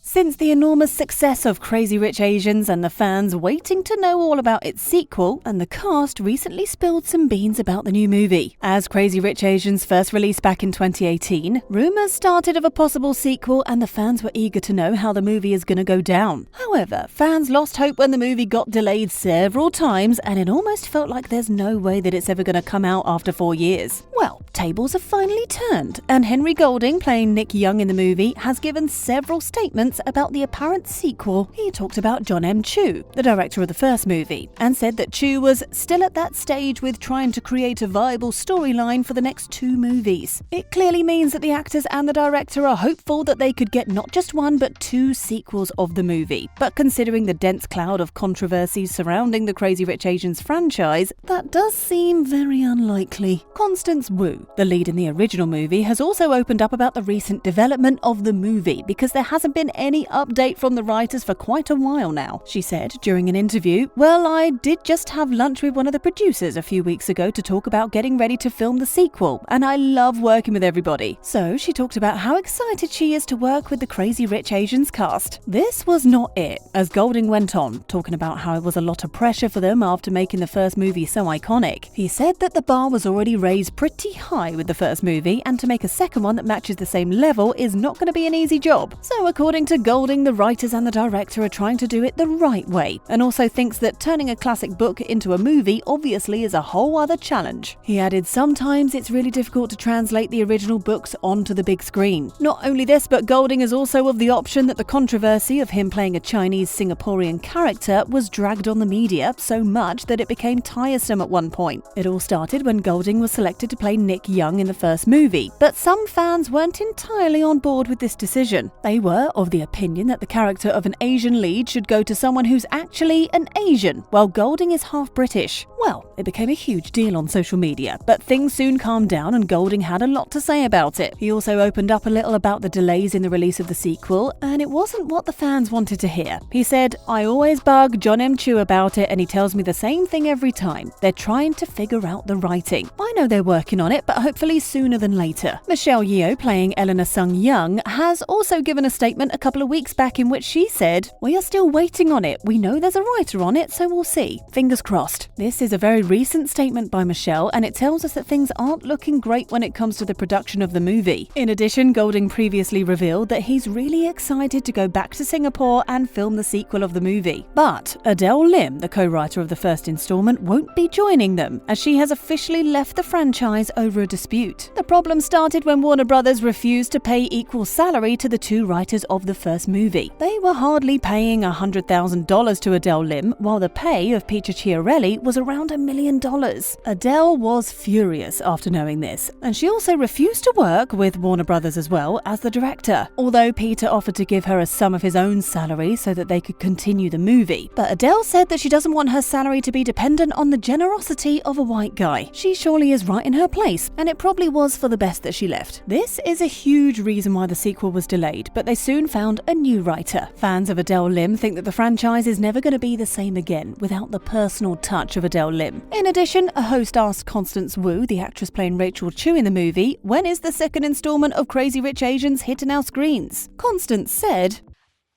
Since the enormous success of Crazy Rich Asians and the fans waiting to know all about its sequel, and the cast recently spilled some beans about the new movie. As Crazy Rich Asians first released back in 2018, rumors started of a possible sequel and the fans were eager to know how the movie is gonna go down. However, fans lost hope when the movie got delayed several times and it almost felt like there's no way that it's ever gonna come out after 4 years. Well, tables have finally turned, and Henry Golding, playing Nick Young in the movie, has given several statements about the apparent sequel. He talked about John M. Chu, the director of the first movie, and said that Chu was still at that stage with trying to create a viable storyline for the next 2 movies. It clearly means that the actors and the director are hopeful that they could get not just 1 but 2 sequels of the movie. But considering the dense cloud of controversies surrounding the Crazy Rich Asians franchise, that does seem very unlikely. Constance Wu, the lead in the original movie, has also opened up about the recent development of the movie because there hasn't been any update from the writers for quite a while now. She said during an interview, "Well, I did just have lunch with one of the producers a few weeks ago to talk about getting ready to film the sequel, and I love working with everybody." So she talked about how excited she is to work with the Crazy Rich Asians cast. This was not it, as Golding went on, talking about how it was a lot of pressure for them after making the first movie so iconic. He said that the bar was already raised pretty high with the first movie, and to make a second one that matches the same level is not going to be an easy job. So according to Golding, the writers and the director are trying to do it the right way, and also thinks that turning a classic book into a movie obviously is a whole other challenge. He added, "Sometimes it's really difficult to translate the original books onto the big screen." Not only this, but Golding is also of the option that the controversy of him playing a Chinese Singaporean character was dragged on the media so much that it became tiresome at one point. It all started when Golding was selected to play Nick Young in the first movie, but some fans weren't entirely on board with this decision. They were of the opinion that the character of an Asian lead should go to someone who's actually an Asian, while Golding is half British. Well, it became a huge deal on social media, but things soon calmed down and Golding had a lot to say about it. He also opened up a little about the delays in the release of the sequel, and it wasn't what the fans wanted to hear. He said, "I always bug John M. Chu about it and he tells me the same thing every time. They're trying to figure out the writing. I know they're working on it, but hopefully sooner than later." Michelle Yeoh, playing Eleanor Sung Young, has also given a statement a couple of weeks back in which she said, "We are still waiting on it. We know there's a writer on it, so we'll see. Fingers crossed." This is a very recent statement by Michelle, and it tells us that things aren't looking great when it comes to the production of the movie. In addition, Golding previously revealed that he's really excited to go back to Singapore and film the sequel of the movie. But Adele Lim, the co-writer of the first installment, won't be joining them, as she has officially left the franchise over a dispute. The problem started when Warner Brothers refused to pay equal salary to the 2 writers of the first movie. They were hardly paying $100,000 to Adele Lim, while the pay of Peter Chiarelli was around $1 million. Adele was furious after knowing this, and she also refused to work with Warner Brothers as well as the director, although Peter offered to give her a sum of his own salary so that they could continue the movie. But Adele said that she doesn't want her salary to be dependent on the generosity of a white guy. She surely is right in her place, and it probably was for the best that she left. This is a huge reason why the sequel was delayed, but they soon found a new writer. Fans of Adele Lim think that the franchise is never going to be the same again without the personal touch of Adele Lim. In addition, a host asked Constance Wu, the actress playing Rachel Chu in the movie, when is the second installment of Crazy Rich Asians hitting our screens? Constance said,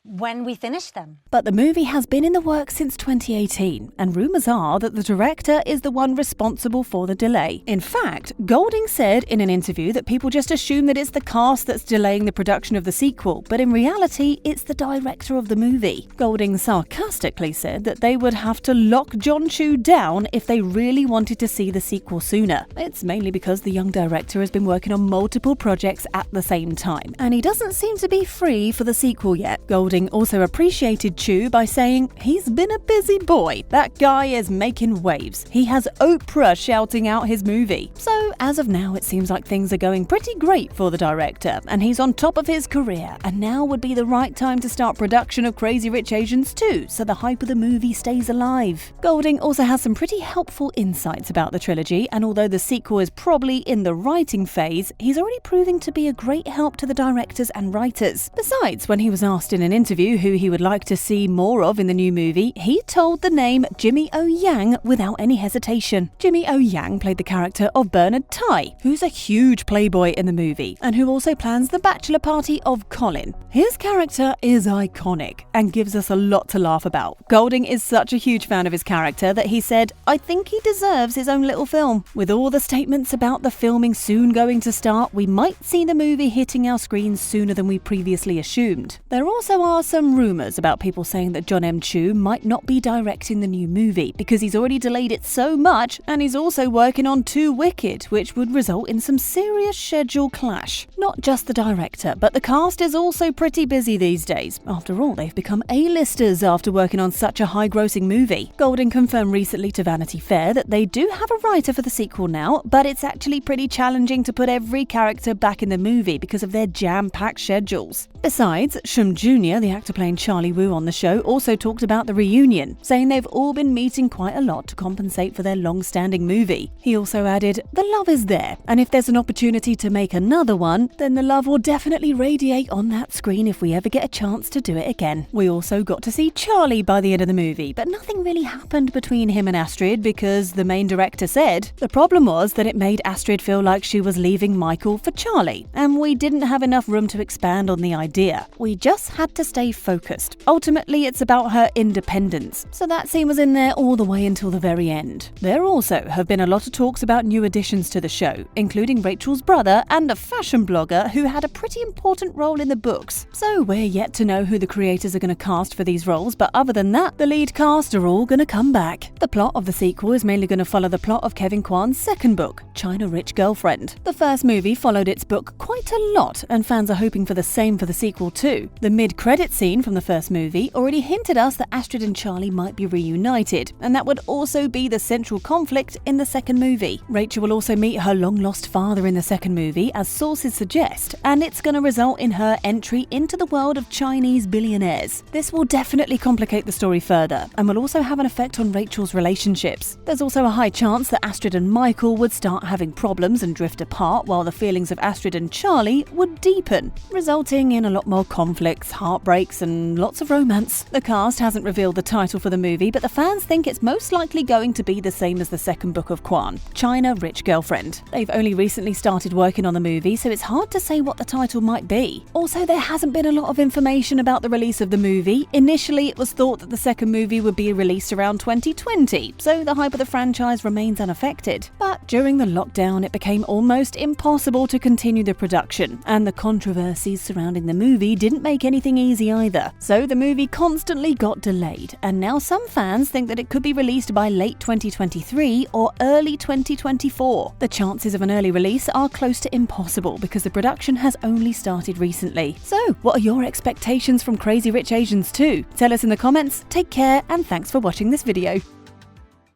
"When we finish them." But the movie has been in the works since 2018, and rumors are that the director is the one responsible for the delay. In fact, Golding said in an interview that people just assume that it's the cast that's delaying the production of the sequel, but in reality, it's the director of the movie. Golding sarcastically said that they would have to lock John Chu down if they really wanted to see the sequel sooner. It's mainly because the young director has been working on multiple projects at the same time, and he doesn't seem to be free for the sequel yet. Golding also appreciated Chu by saying, "He's been a busy boy. That guy is making waves. He has Oprah shouting out his movie." So as of now, it seems like things are going pretty great for the director, and he's on top of his career, and now would be the right time to start production of Crazy Rich Asians 2, so the hype of the movie stays alive. Golding also has some pretty helpful insights about the trilogy, and although the sequel is probably in the writing phase, he's already proving to be a great help to the directors and writers. Besides, when he was asked in an interview interview who he would like to see more of in the new movie, he told the name Jimmy O Yang without any hesitation. Jimmy O Yang played the character of Bernard Tai, who's a huge playboy in the movie, and who also plans the bachelor party of Colin. His character is iconic and gives us a lot to laugh about. Golding is such a huge fan of his character that he said, "I think he deserves his own little film." With all the statements about the filming soon going to start, we might see the movie hitting our screens sooner than we previously assumed. There also are some rumours about people saying that John M. Chu might not be directing the new movie because he's already delayed it so much, and he's also working on 2 Wicked, which would result in some serious schedule clash. Not just the director, but the cast is also pretty busy these days. After all, they've become A-listers after working on such a high-grossing movie. Golding confirmed recently to Vanity Fair that they do have a writer for the sequel now, but it's actually pretty challenging to put every character back in the movie because of their jam-packed schedules. Besides, Shum Jr., the actor playing Charlie Wu on the show, also talked about the reunion, saying they've all been meeting quite a lot to compensate for their long-standing movie. He also added, "The love is there, and if there's an opportunity to make another one, then the love will definitely radiate on that screen if we ever get a chance to do it again." We also got to see Charlie by the end of the movie, but nothing really happened between him and Astrid because the main director said the problem was that it made Astrid feel like she was leaving Michael for Charlie, and we didn't have enough room to expand on the idea. We just had to stay focused. Ultimately, it's about her independence, so that scene was in there all the way until the very end. There also have been a lot of talks about new additions to the show, including Rachel's brother and a fashion blogger who had a pretty important role in the books. So we're yet to know who the creators are going to cast for these roles, but other than that, the lead cast are all going to come back. The plot of the sequel is mainly going to follow the plot of Kevin Kwan's second book, China Rich Girlfriend. The first movie followed its book quite a lot, and fans are hoping for the same for the sequel too. The mid-credit scene from the first movie already hinted us that Astrid and Charlie might be reunited, and that would also be the central conflict in the second movie. Rachel will also meet her long-lost father in the second movie, as sources suggest, and it's going to result in her entry into the world of Chinese billionaires. This will definitely complicate the story further, and will also have an effect on Rachel's relationships. There's also a high chance that Astrid and Michael would start having problems and drift apart, while the feelings of Astrid and Charlie would deepen, resulting in a lot more conflicts, heartbreaks, and lots of romance. The cast hasn't revealed the title for the movie, but the fans think it's most likely going to be the same as the second book of Kwan, China Rich Girlfriend. They've only recently started working on the movie, so it's hard to say what the title might be. Also, there hasn't been a lot of information about the release of the movie. Initially, it was thought that the second movie would be released around 2020, so the hype of the franchise remains unaffected. But during the lockdown, it became almost impossible to continue the production, and the controversies surrounding the movie didn't make anything easy either. So the movie constantly got delayed, and now some fans think that it could be released by late 2023 or early 2024. The chances of an early release are close to impossible because the production has only started recently. So, what are your expectations from Crazy Rich Asians 2? Tell us in the comments. Take care, and thanks for watching this video.